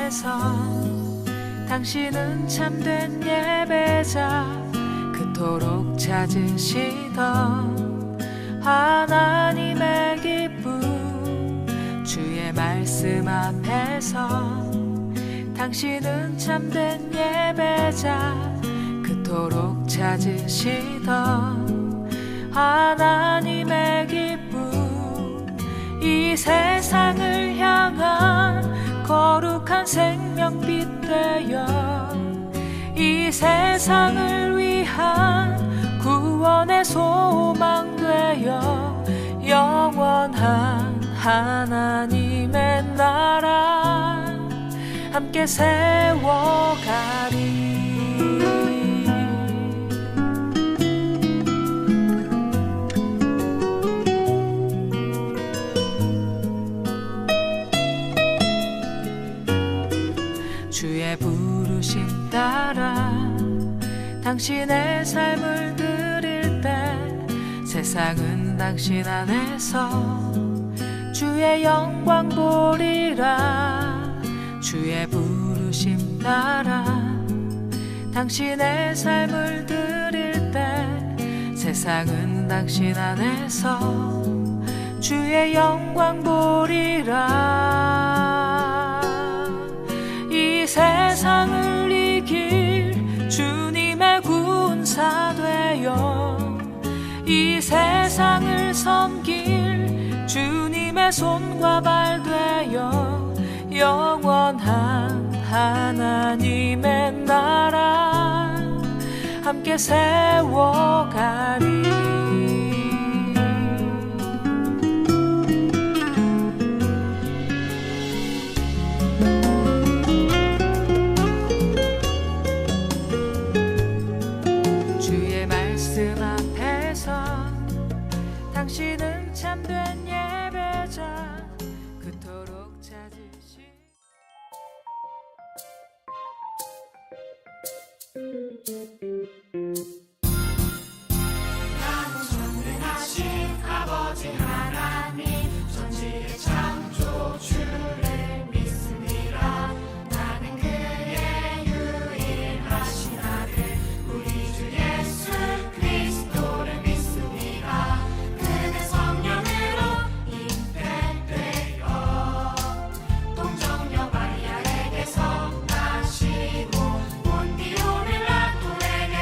앞에서 당신은 참된 예배자 그토록 찾으시던 하나님의 기쁨 주의 말씀 앞에서 당신은 참된 예배자 그토록 찾으시던 하나님의 기쁨 이 세상을 향한 거룩한 생명빛 되어 이 세상을 위한 구원의 소망 되어 영원한 하나님의 나라 함께 세워가리. 주의 부르심 따라 당신의 삶을 드릴 때 세상은 당신 안에서 주의 영광 보리라. 주의 부르심 따라 당신의 삶을 드릴 때 세상은 당신 안에서 주의 영광 보리라. 이 세상을 이길 주님의 군사 되어 이 세상을 섬길 주님의 손과 발 되어 영원한 하나님의 나라 함께 세워가리. 주의 말씀 앞에서 당신은 참된 예배자 그토록 찾으시. 나는 전능하신 아버지 하나님 전지의 창조 주를 믿습니다. 나는 그의 유일하신 아들 우리 주 예수 그리스도를 믿습니다. 그는 성령으로 잉태되어 동정녀 마리아에게서 나시고 본디오 빌라토에게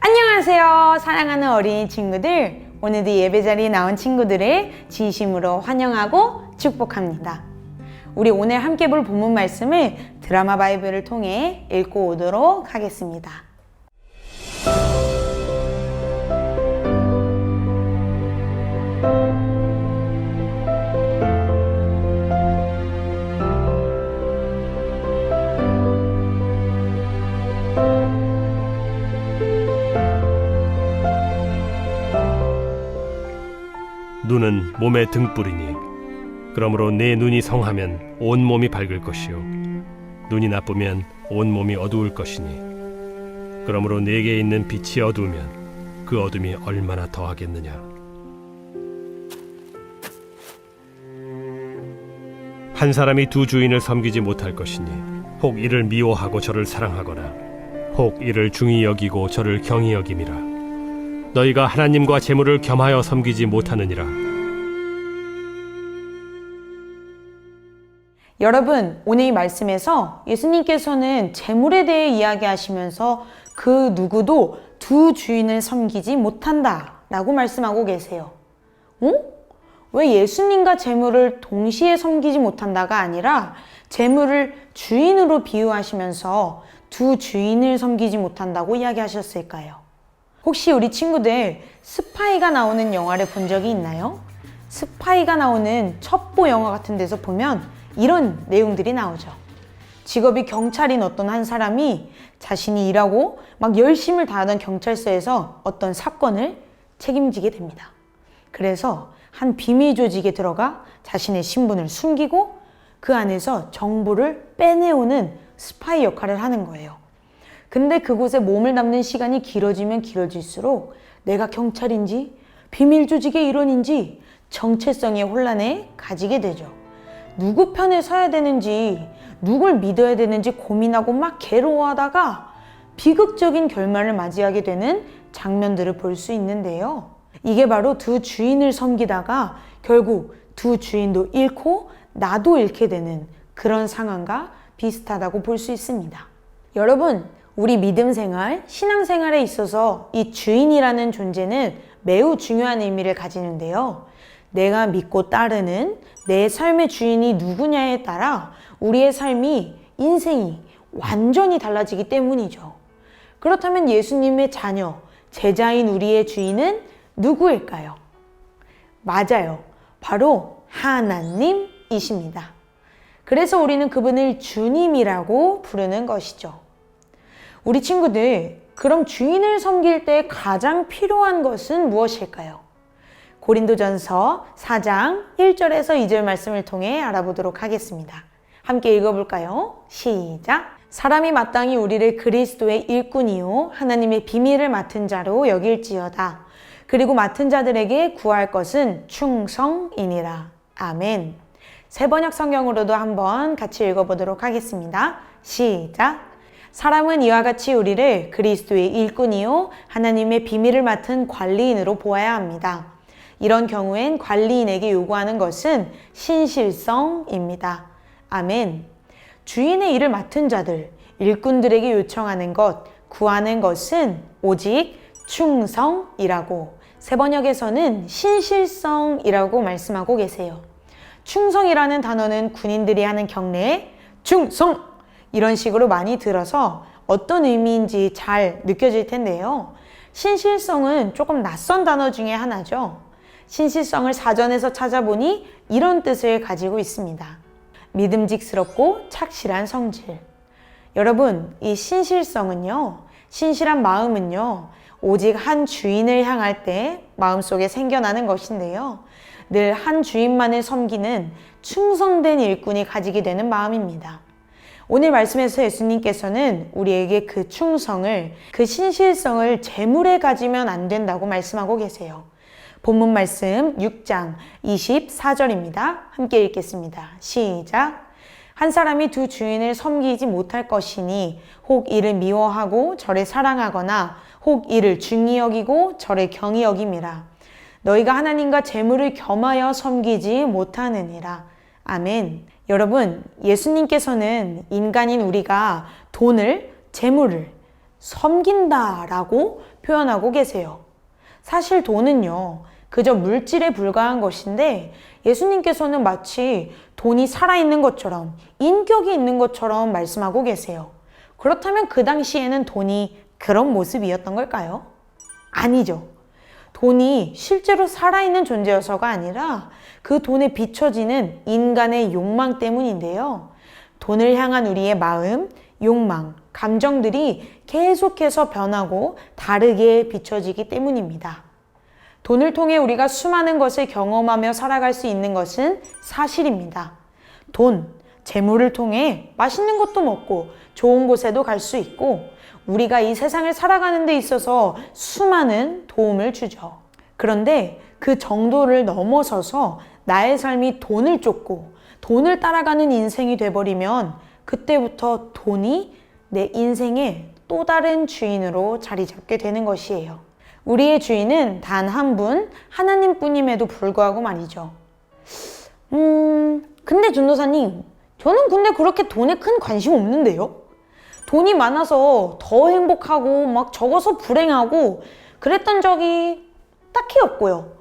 안녕하세요, 사랑하는 어린이 친구들. 오늘도 예배 자리에 나온 친구들을 진심으로 환영하고 축복합니다. 우리 오늘 함께 볼 본문 말씀을 드라마 바이블을 통해 읽고 오도록 하겠습니다. 눈은 몸의 등불이니 그러므로 내 눈이 성하면 온 몸이 밝을 것이요 눈이 나쁘면 온 몸이 어두울 것이니 그러므로 내게 있는 빛이 어두우면 그 어둠이 얼마나 더하겠느냐. 한 사람이 두 주인을 섬기지 못할 것이니 혹 이를 미워하고 저를 사랑하거나 혹 이를 중히 여기고 저를 경히 여김이라. 너희가 하나님과 재물을 겸하여 섬기지 못하느니라. 여러분, 오늘 이 말씀에서 예수님께서는 재물에 대해 이야기하시면서 그 누구도 두 주인을 섬기지 못한다 라고 말씀하고 계세요. 왜 예수님과 재물을 동시에 섬기지 못한다가 아니라 재물을 주인으로 비유하시면서 두 주인을 섬기지 못한다고 이야기하셨을까요? 혹시 우리 친구들 스파이가 나오는 영화를 본 적이 있나요? 스파이가 나오는 첩보 영화 같은 데서 보면 이런 내용들이 나오죠. 직업이 경찰인 어떤 한 사람이 자신이 일하고 막 열심을 다하던 경찰서에서 어떤 사건을 책임지게 됩니다. 그래서 한 비밀 조직에 들어가 자신의 신분을 숨기고 그 안에서 정보를 빼내오는 스파이 역할을 하는 거예요. 근데 그곳에 몸을 담는 시간이 길어지면 길어질수록 내가 경찰인지 비밀 조직의 일원인지 정체성의 혼란에 가지게 되죠. 누구 편에 서야 되는지 누굴 믿어야 되는지 고민하고 막 괴로워하다가 비극적인 결말을 맞이하게 되는 장면들을 볼 수 있는데요. 이게 바로 두 주인을 섬기다가 결국 두 주인도 잃고 나도 잃게 되는 그런 상황과 비슷하다고 볼 수 있습니다. 여러분, 우리 믿음 생활, 신앙 생활에 있어서 이 주인이라는 존재는 매우 중요한 의미를 가지는데요. 내가 믿고 따르는 내 삶의 주인이 누구냐에 따라 우리의 삶이, 인생이 완전히 달라지기 때문이죠. 그렇다면 예수님의 자녀, 제자인 우리의 주인은 누구일까요? 맞아요. 바로 하나님이십니다. 그래서 우리는 그분을 주님이라고 부르는 것이죠. 우리 친구들, 그럼 주인을 섬길 때 가장 필요한 것은 무엇일까요? 고린도전서 4장 1절에서 2절 말씀을 통해 알아보도록 하겠습니다. 함께 읽어볼까요? 시작! 사람이 마땅히 우리를 그리스도의 일꾼이요 하나님의 비밀을 맡은 자로 여길지어다. 그리고 맡은 자들에게 구할 것은 충성이니라. 아멘. 세번역 성경으로도 한번 같이 읽어보도록 하겠습니다. 시작! 사람은 이와 같이 우리를 그리스도의 일꾼이요 하나님의 비밀을 맡은 관리인으로 보아야 합니다. 이런 경우엔 관리인에게 요구하는 것은 신실성입니다. 아멘. 주인의 일을 맡은 자들, 일꾼들에게 요청하는 것, 구하는 것은 오직 충성이라고, 세번역에서는 신실성이라고 말씀하고 계세요. 충성이라는 단어는 군인들이 하는 경례에 충성! 이런 식으로 많이 들어서 어떤 의미인지 잘 느껴질 텐데요. 신실성은 조금 낯선 단어 중에 하나죠. 신실성을 사전에서 찾아보니 이런 뜻을 가지고 있습니다. 믿음직스럽고 착실한 성질. 여러분, 이 신실성은요, 신실한 마음은요, 오직 한 주인을 향할 때 마음속에 생겨나는 것인데요. 늘 한 주인만을 섬기는 충성된 일꾼이 가지게 되는 마음입니다. 오늘 말씀에서 예수님께서는 우리에게 그 충성을, 그 신실성을 재물에 가지면 안 된다고 말씀하고 계세요. 본문 말씀 6장 24절입니다. 함께 읽겠습니다. 시작! 한 사람이 두 주인을 섬기지 못할 것이니 혹 이를 미워하고 저를 사랑하거나 혹 이를 중히 여기고 저를 경히 여김이라. 너희가 하나님과 재물을 겸하여 섬기지 못하느니라. 아멘. 여러분, 예수님께서는 인간인 우리가 돈을, 재물을 섬긴다라고 표현하고 계세요. 사실 돈은요, 그저 물질에 불과한 것인데 예수님께서는 마치 돈이 살아있는 것처럼 인격이 있는 것처럼 말씀하고 계세요. 그렇다면 그 당시에는 돈이 그런 모습이었던 걸까요? 아니죠. 돈이 실제로 살아있는 존재여서가 아니라 그 돈에 비춰지는 인간의 욕망 때문인데요. 돈을 향한 우리의 마음, 욕망, 감정들이 계속해서 변하고 다르게 비춰지기 때문입니다. 돈을 통해 우리가 수많은 것을 경험하며 살아갈 수 있는 것은 사실입니다. 돈, 재물을 통해 맛있는 것도 먹고 좋은 곳에도 갈 수 있고 우리가 이 세상을 살아가는 데 있어서 수많은 도움을 주죠. 그런데 그 정도를 넘어서서 나의 삶이 돈을 쫓고 돈을 따라가는 인생이 돼버리면 그때부터 돈이 내 인생의 또 다른 주인으로 자리 잡게 되는 것이에요. 우리의 주인은 단 한 분, 하나님뿐임에도 불구하고 말이죠. 근데 전도사님, 저는 근데 그렇게 돈에 큰 관심 없는데요? 돈이 많아서 더 행복하고 막 적어서 불행하고 그랬던 적이 딱히 없고요.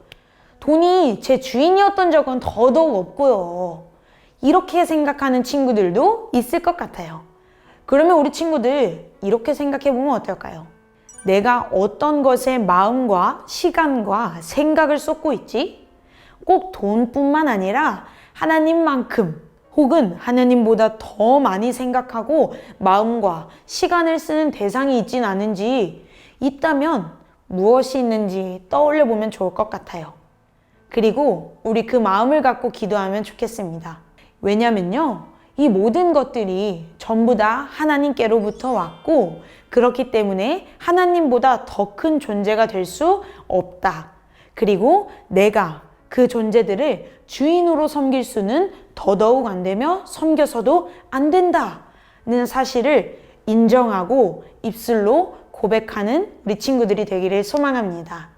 돈이 제 주인이었던 적은 더더욱 없고요. 이렇게 생각하는 친구들도 있을 것 같아요. 그러면 우리 친구들 이렇게 생각해 보면 어떨까요? 내가 어떤 것에 마음과 시간과 생각을 쏟고 있지? 꼭 돈뿐만 아니라 하나님만큼 혹은 하나님보다 더 많이 생각하고 마음과 시간을 쓰는 대상이 있진 않은지 있다면 무엇이 있는지 떠올려 보면 좋을 것 같아요. 그리고 우리 그 마음을 갖고 기도하면 좋겠습니다. 왜냐면요, 이 모든 것들이 전부 다 하나님께로부터 왔고 그렇기 때문에 하나님보다 더 큰 존재가 될 수 없다. 그리고 내가 그 존재들을 주인으로 섬길 수는 더더욱 안 되며 섬겨서도 안 된다는 사실을 인정하고 입술로 고백하는 우리 친구들이 되기를 소망합니다.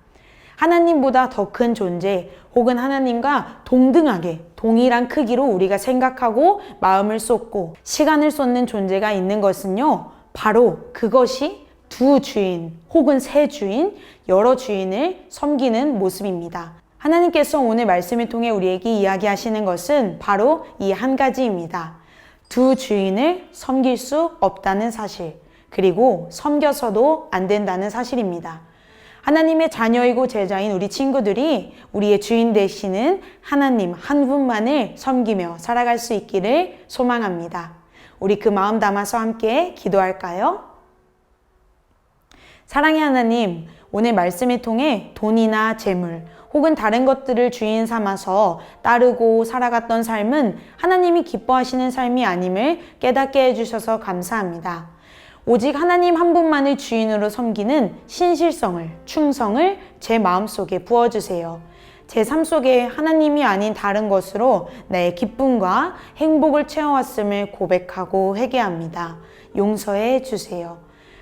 하나님보다 더 큰 존재 혹은 하나님과 동등하게 동일한 크기로 우리가 생각하고 마음을 쏟고 시간을 쏟는 존재가 있는 것은요, 바로 그것이 두 주인 혹은 세 주인, 여러 주인을 섬기는 모습입니다. 하나님께서 오늘 말씀을 통해 우리에게 이야기하시는 것은 바로 이 한 가지입니다. 두 주인을 섬길 수 없다는 사실, 그리고 섬겨서도 안 된다는 사실입니다. 하나님의 자녀이고 제자인 우리 친구들이 우리의 주인 되시는 하나님 한 분만을 섬기며 살아갈 수 있기를 소망합니다. 우리 그 마음 담아서 함께 기도할까요? 사랑의 하나님, 오늘 말씀을 통해 돈이나 재물 혹은 다른 것들을 주인 삼아서 따르고 살아갔던 삶은 하나님이 기뻐하시는 삶이 아님을 깨닫게 해주셔서 감사합니다. 오직 하나님 한 분만을 주인으로 섬기는 신실성을, 충성을 제 마음속에 부어주세요. 제 삶 속에 하나님이 아닌 다른 것으로 나의 기쁨과 행복을 채워왔음을 고백하고 회개합니다. 용서해 주세요.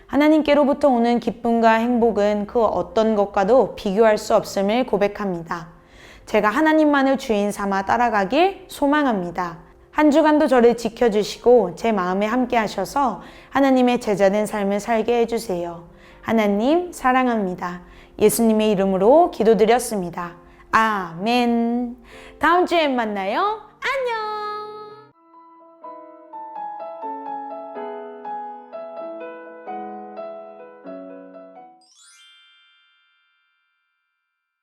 하나님께로부터 오는 기쁨과 행복은 그 어떤 것과도 비교할 수 없음을 고백합니다. 제가 하나님만을 주인 삼아 따라가길 소망합니다. 한 주간도 저를 지켜주시고 제 마음에 함께 하셔서 하나님의 제자된 삶을 살게 해주세요. 하나님 사랑합니다. 예수님의 이름으로 기도드렸습니다. 아멘. 다음 주에 만나요. 안녕.